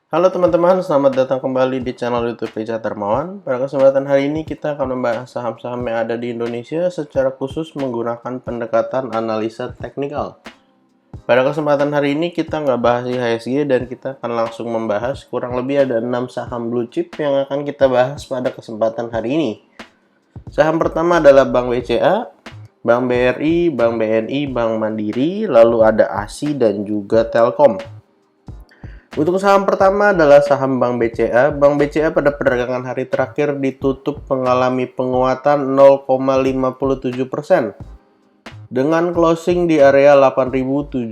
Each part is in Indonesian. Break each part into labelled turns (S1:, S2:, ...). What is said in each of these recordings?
S1: Halo teman-teman, selamat datang kembali di channel YouTube Richard Darmawan. Pada kesempatan hari ini kita akan membahas saham-saham yang ada di Indonesia secara khusus menggunakan pendekatan analisa teknikal. Pada kesempatan hari ini kita nggak bahas IHSG dan kita akan langsung membahas kurang lebih ada 6 saham blue chip yang akan kita bahas pada kesempatan hari ini. Saham pertama adalah Bank BCA, Bank BRI, Bank BNI, Bank Mandiri, lalu ada ASI dan juga Telkom. Untuk saham pertama adalah saham Bank BCA. Bank BCA pada perdagangan hari terakhir ditutup mengalami penguatan 0,57% dengan closing di area 8.750.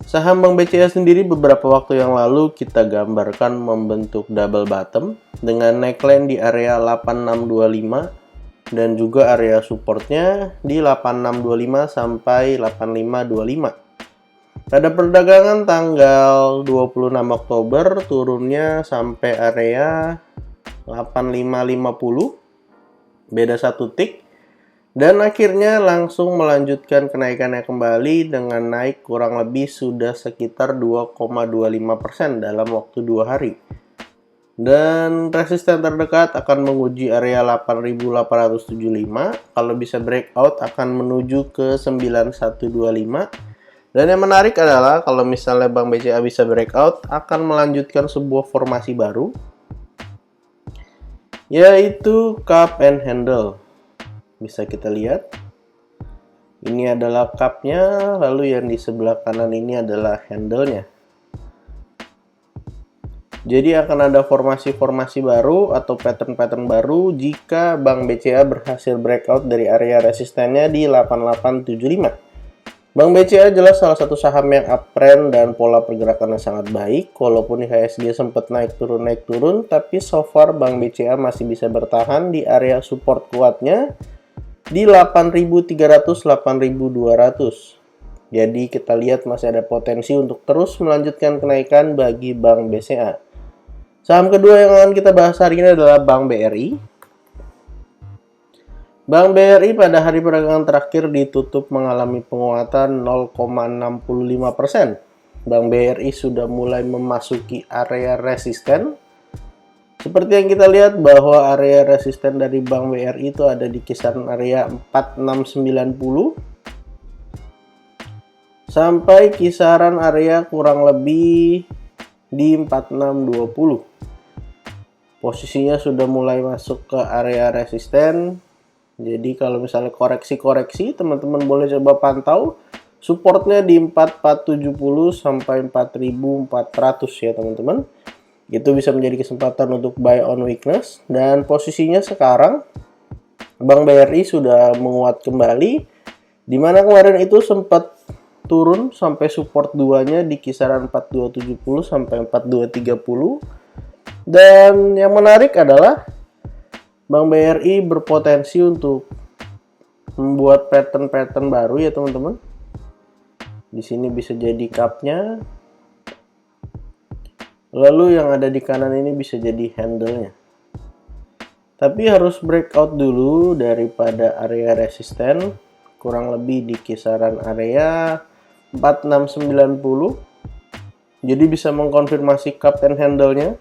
S1: Saham Bank BCA sendiri beberapa waktu yang lalu kita gambarkan membentuk double bottom dengan neckline di area 8625 dan juga area supportnya di 8625 sampai 8525. Pada perdagangan tanggal 26 Oktober turunnya sampai area 8550, beda 1 tick, dan akhirnya langsung melanjutkan kenaikannya kembali dengan naik kurang lebih sudah sekitar 2,25% dalam waktu 2 hari. Dan resisten terdekat akan menguji area 8875, kalau bisa breakout akan menuju ke 9125. Dan yang menarik adalah kalau misalnya Bank BCA bisa breakout, akan melanjutkan sebuah formasi baru, yaitu cup and handle. Bisa kita lihat, ini adalah cupnya, lalu yang di sebelah kanan ini adalah handle-nya. Jadi akan ada formasi-formasi baru atau pattern-pattern baru jika Bank BCA berhasil breakout dari area resistennya di 8875. Bank BCA jelas salah satu saham yang uptrend dan pola pergerakannya sangat baik. Walaupun IHSG sempat naik turun, tapi so far Bank BCA masih bisa bertahan di area support kuatnya di 8.300-8.200. Jadi kita lihat masih ada potensi untuk terus melanjutkan kenaikan bagi Bank BCA. Saham kedua yang akan kita bahas hari ini adalah Bank BRI. Bank BRI pada hari perdagangan terakhir ditutup mengalami penguatan 0,65%. Bank BRI sudah mulai memasuki area resisten. Seperti yang kita lihat bahwa area resisten dari Bank BRI itu ada di kisaran area 4690 sampai kisaran area kurang lebih di 4620. Posisinya sudah mulai masuk ke area resisten. Jadi kalau misalnya koreksi-koreksi, teman-teman boleh coba pantau supportnya di 4470 sampai 4400 ya teman-teman. Itu bisa menjadi kesempatan untuk buy on weakness. Dan posisinya sekarang Bank BRI sudah menguat kembali, dimana kemarin itu sempat turun sampai support 2-nya di kisaran 4270 sampai 4230. Dan yang menarik adalah Bank BRI berpotensi untuk membuat pattern-pattern baru ya teman-teman. Di sini bisa jadi cup-nya. Lalu yang ada di kanan ini bisa jadi handle-nya. Tapi harus breakout dulu daripada area resisten, kurang lebih di kisaran area 4690. Jadi bisa mengkonfirmasi cup and handle-nya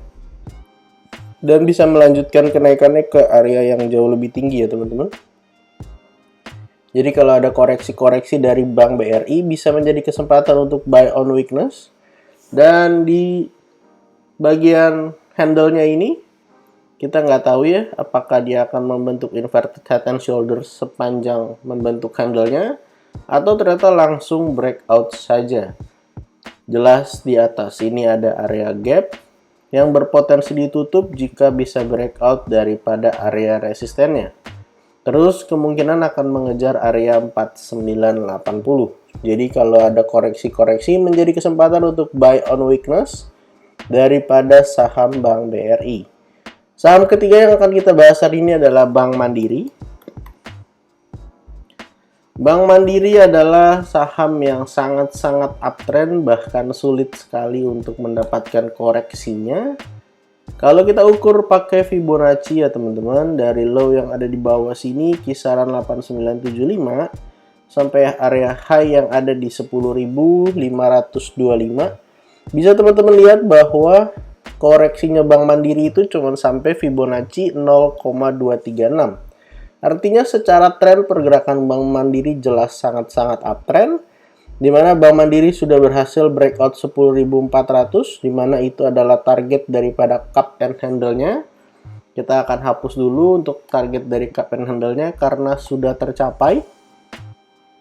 S1: dan bisa melanjutkan kenaikannya ke area yang jauh lebih tinggi ya teman-teman. Jadi kalau ada koreksi-koreksi dari Bank BRI bisa menjadi kesempatan untuk buy on weakness. Dan di bagian handle-nya ini kita nggak tahu ya apakah dia akan membentuk inverted head and shoulders sepanjang membentuk handle-nya atau ternyata langsung breakout saja. Jelas di atas ini ada area gap yang berpotensi ditutup jika bisa breakout daripada area resistennya. Terus kemungkinan akan mengejar area 4980. Jadi kalau ada koreksi-koreksi menjadi kesempatan untuk buy on weakness daripada saham Bank BRI. Saham ketiga yang akan kita bahas hari ini adalah Bank Mandiri. Bank Mandiri adalah saham yang sangat-sangat uptrend, bahkan sulit sekali untuk mendapatkan koreksinya. Kalau kita ukur pakai Fibonacci ya teman-teman, dari low yang ada di bawah sini kisaran 8975 sampai area high yang ada di 10.525 Bisa teman-teman lihat bahwa koreksinya Bank Mandiri itu cuma sampai Fibonacci 0,236. Artinya secara tren pergerakan Bank Mandiri jelas sangat-sangat uptrend, di mana Bank Mandiri sudah berhasil breakout 10.400, di mana itu adalah target daripada cup and handle-nya. Kita akan hapus dulu untuk target dari cup and handle-nya karena sudah tercapai.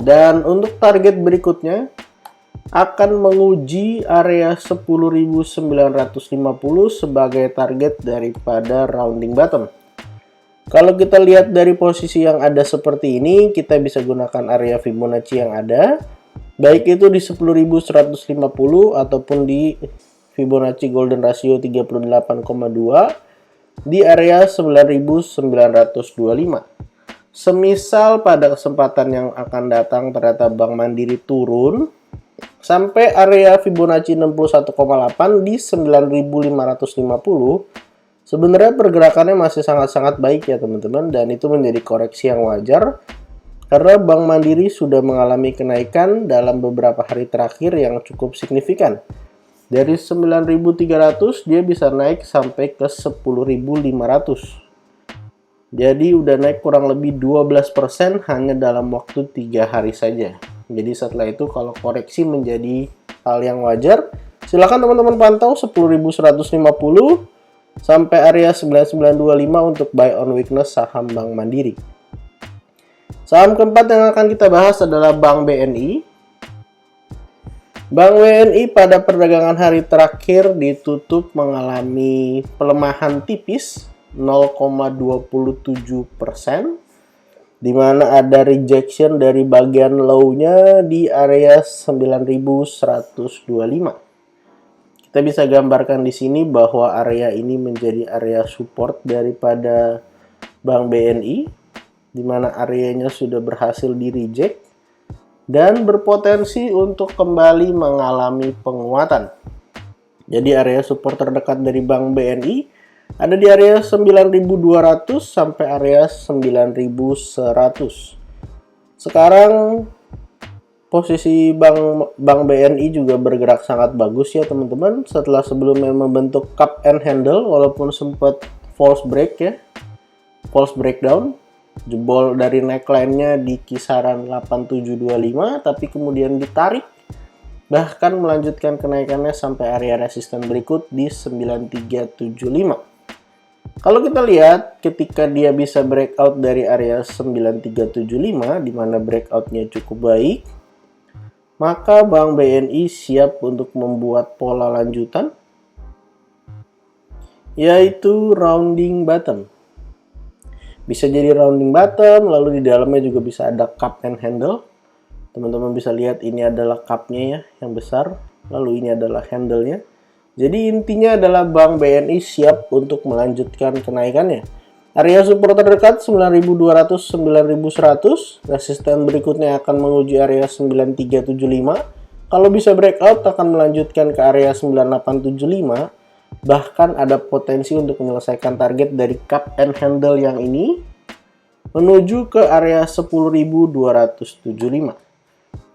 S1: Dan untuk target berikutnya akan menguji area 10.950 sebagai target daripada rounding bottom. Kalau kita lihat dari posisi yang ada seperti ini, kita bisa gunakan area Fibonacci yang ada, baik itu di 10.150 ataupun di Fibonacci Golden Ratio 38,2 di area 9.925. Semisal pada kesempatan yang akan datang ternyata Bank Mandiri turun sampai area Fibonacci 61,8 di 9.550, sebenarnya pergerakannya masih sangat-sangat baik ya teman-teman, dan itu menjadi koreksi yang wajar karena Bank Mandiri sudah mengalami kenaikan dalam beberapa hari terakhir yang cukup signifikan. Dari 9.300 dia bisa naik sampai ke 10.500. Jadi udah naik kurang lebih 12% hanya dalam waktu 3 hari saja. Jadi setelah itu kalau koreksi menjadi hal yang wajar, silakan teman-teman pantau 10.150 sampai area 9925 untuk buy on weakness saham Bank Mandiri. Saham keempat yang akan kita bahas adalah Bank BNI. Bank BNI pada perdagangan hari terakhir ditutup mengalami pelemahan tipis 0,27%, di mana ada rejection dari bagian low-nya di area 9.125. Kita bisa gambarkan di sini bahwa area ini menjadi area support daripada Bank BNI, di mana areanya sudah berhasil di reject dan berpotensi untuk kembali mengalami penguatan. Jadi area support terdekat dari Bank BNI ada di area 9.200 sampai area 9.100. Sekarang posisi Bank BNI juga bergerak sangat bagus ya teman-teman. Setelah sebelumnya membentuk cup and handle walaupun sempat false breakdown, jebol dari neckline-nya di kisaran 8725, tapi kemudian ditarik bahkan melanjutkan kenaikannya sampai area resisten berikut di 9375. Kalau kita lihat ketika dia bisa breakout dari area 9375 di mana breakoutnya cukup baik, maka Bank BNI siap untuk membuat pola lanjutan yaitu rounding bottom. Bisa jadi rounding bottom, lalu di dalamnya juga bisa ada cup and handle. Teman-teman bisa lihat ini adalah cupnya ya yang besar, lalu ini adalah handle-nya. Jadi intinya adalah Bank BNI siap untuk melanjutkan kenaikannya. Area support terdekat 9.200-9.100, resisten berikutnya akan menguji area 9375. Kalau bisa breakout akan melanjutkan ke area 9875. Bahkan ada potensi untuk menyelesaikan target dari cup and handle yang ini menuju ke area 10.275.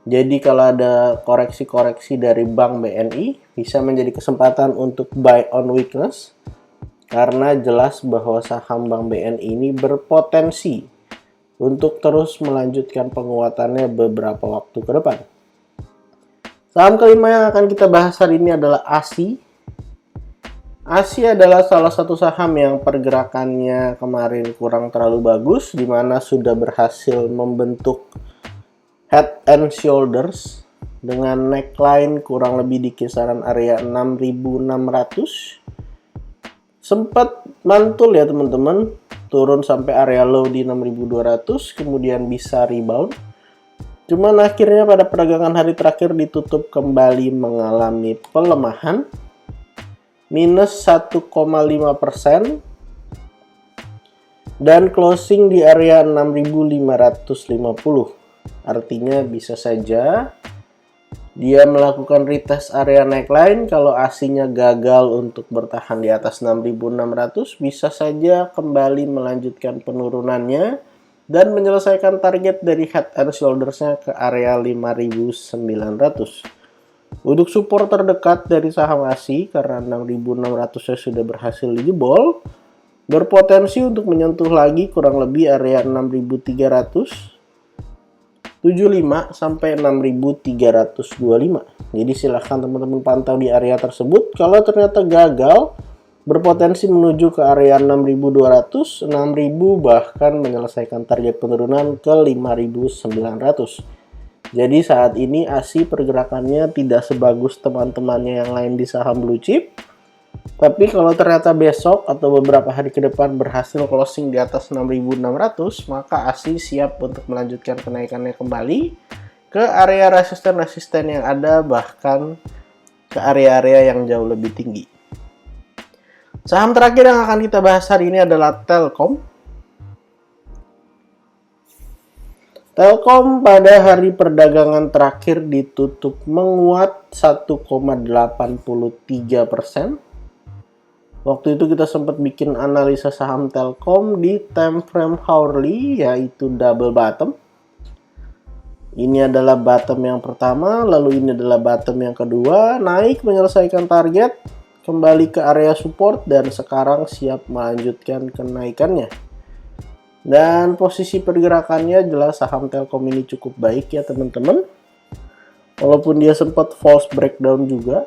S1: Jadi kalau ada koreksi-koreksi dari Bank BNI, bisa menjadi kesempatan untuk buy on weakness, karena jelas bahwa saham Bank BNI ini berpotensi untuk terus melanjutkan penguatannya beberapa waktu ke depan. Saham kelima yang akan kita bahas hari ini adalah ASI. ASI adalah salah satu saham yang pergerakannya kemarin kurang terlalu bagus, di mana sudah berhasil membentuk head and shoulders dengan neckline kurang lebih di kisaran area 6.600. Sempat mantul ya teman-teman, turun sampai area low di 6.200, kemudian bisa rebound. Cuman akhirnya pada perdagangan hari terakhir ditutup kembali mengalami pelemahan minus 1,5% dan closing di area 6.550. Artinya bisa saja dia melakukan retest area neckline. Kalau ASI-nya gagal untuk bertahan di atas 6.600, bisa saja kembali melanjutkan penurunannya dan menyelesaikan target dari head and shoulders-nya ke area 5.900. Untuk support terdekat dari saham ASI karena 6.600-nya sudah berhasil dijebol, berpotensi untuk menyentuh lagi kurang lebih area 6.375 sampai 6.325. Jadi silahkan teman-teman pantau di area tersebut. Kalau ternyata gagal, berpotensi menuju ke area 6.200, 6.000, bahkan menyelesaikan target penurunan ke 5.900. Jadi saat ini ASI pergerakannya tidak sebagus teman-temannya yang lain di saham blue chip. Tapi kalau ternyata besok atau beberapa hari ke depan berhasil closing di atas 6.600, maka ASI siap untuk melanjutkan kenaikannya kembali ke area resisten-resisten yang ada, bahkan ke area-area yang jauh lebih tinggi. Saham terakhir yang akan kita bahas hari ini adalah Telkom. Telkom pada hari perdagangan terakhir ditutup menguat 1,83%. Waktu itu kita sempat bikin analisa saham Telkom di time frame hourly, yaitu double bottom. Ini adalah bottom yang pertama, lalu ini adalah bottom yang kedua, naik menyelesaikan target, kembali ke area support, dan sekarang siap melanjutkan kenaikannya. Dan posisi pergerakannya jelas saham Telkom ini cukup baik ya teman-teman. Walaupun dia sempat false breakdown juga,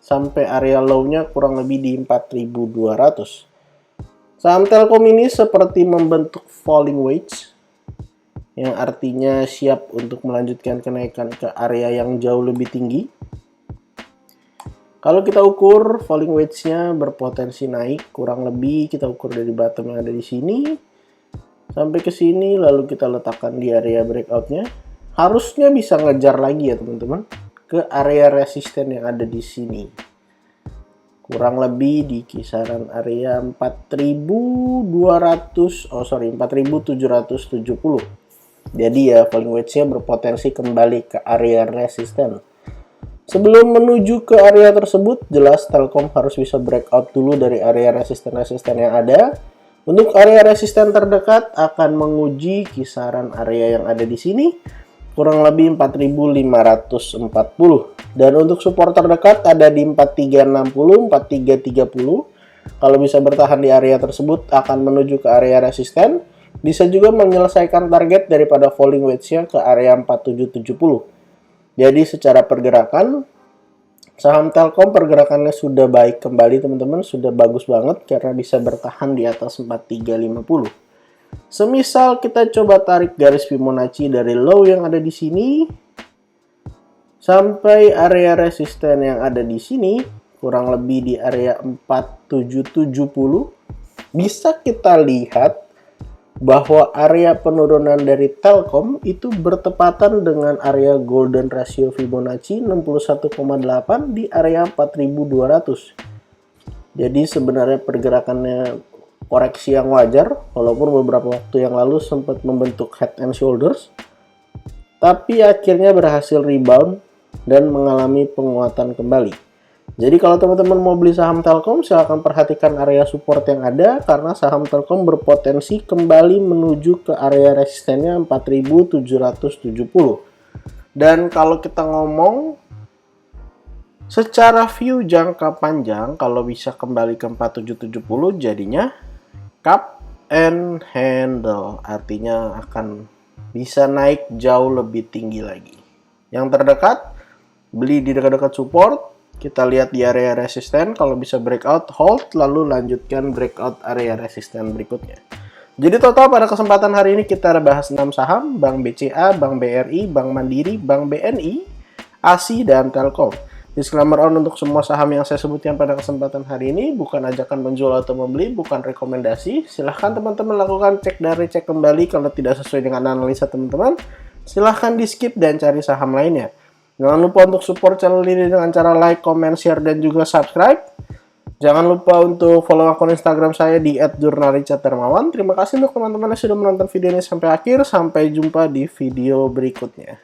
S1: sampai area low-nya kurang lebih di 4.200. Saham Telkom ini seperti membentuk falling wedge, yang artinya siap untuk melanjutkan kenaikan ke area yang jauh lebih tinggi. Kalau kita ukur falling wedge-nya berpotensi naik, kurang lebih kita ukur dari bottom yang ada di sini sampai ke sini, lalu kita letakkan di area breakout-nya. Harusnya bisa ngejar lagi ya teman-teman ke area resisten yang ada di sini. Kurang lebih di kisaran area 4.770. Jadi ya falling wedge-nya berpotensi kembali ke area resisten. Sebelum menuju ke area tersebut, jelas Telkom harus bisa breakout dulu dari area resisten-resisten yang ada. Untuk area resisten terdekat akan menguji kisaran area yang ada di sini, kurang lebih 4.540. Dan untuk support terdekat ada di 4.360, 4.330. Kalau bisa bertahan di area tersebut akan menuju ke area resisten. Bisa juga menyelesaikan target daripada falling wedge-nya ke area 4.770. Jadi secara pergerakan, saham Telkom pergerakannya sudah baik kembali teman-teman, sudah bagus banget karena bisa bertahan di atas 4350. Semisal kita coba tarik garis Fibonacci dari low yang ada di sini sampai area resisten yang ada di sini, kurang lebih di area 4770, bisa kita lihat bahwa area penurunan dari Telkom itu bertepatan dengan area golden ratio Fibonacci 61,8 di area 4.200. Jadi sebenarnya pergerakannya koreksi yang wajar, walaupun beberapa waktu yang lalu sempat membentuk head and shoulders, tapi akhirnya berhasil rebound dan mengalami penguatan kembali. Jadi kalau teman-teman mau beli saham Telkom, silahkan perhatikan area support yang ada, karena saham Telkom berpotensi kembali menuju ke area resistennya 4.770. Dan kalau kita ngomong secara view jangka panjang, kalau bisa kembali ke 4.770, jadinya cup and handle, artinya akan bisa naik jauh lebih tinggi lagi. Yang terdekat, beli di dekat-dekat support. Kita lihat di area resisten, kalau bisa breakout, hold, lalu lanjutkan breakout area resisten berikutnya. Jadi total pada kesempatan hari ini kita bahas 6 saham, Bank BCA, Bank BRI, Bank Mandiri, Bank BNI, ASI, dan Telkom. Disclaimer on untuk semua saham yang saya sebutkan pada kesempatan hari ini, bukan ajakan menjual atau membeli, bukan rekomendasi. Silahkan teman-teman lakukan cek dari cek kembali kalau tidak sesuai dengan analisa teman-teman. Silahkan di skip dan cari saham lainnya. Jangan lupa untuk support channel ini dengan cara like, comment, share, dan juga subscribe. Jangan lupa untuk follow akun Instagram saya di @jurnalrichadarmawan. Terima kasih untuk teman-teman yang sudah menonton video ini sampai akhir. Sampai jumpa di video berikutnya.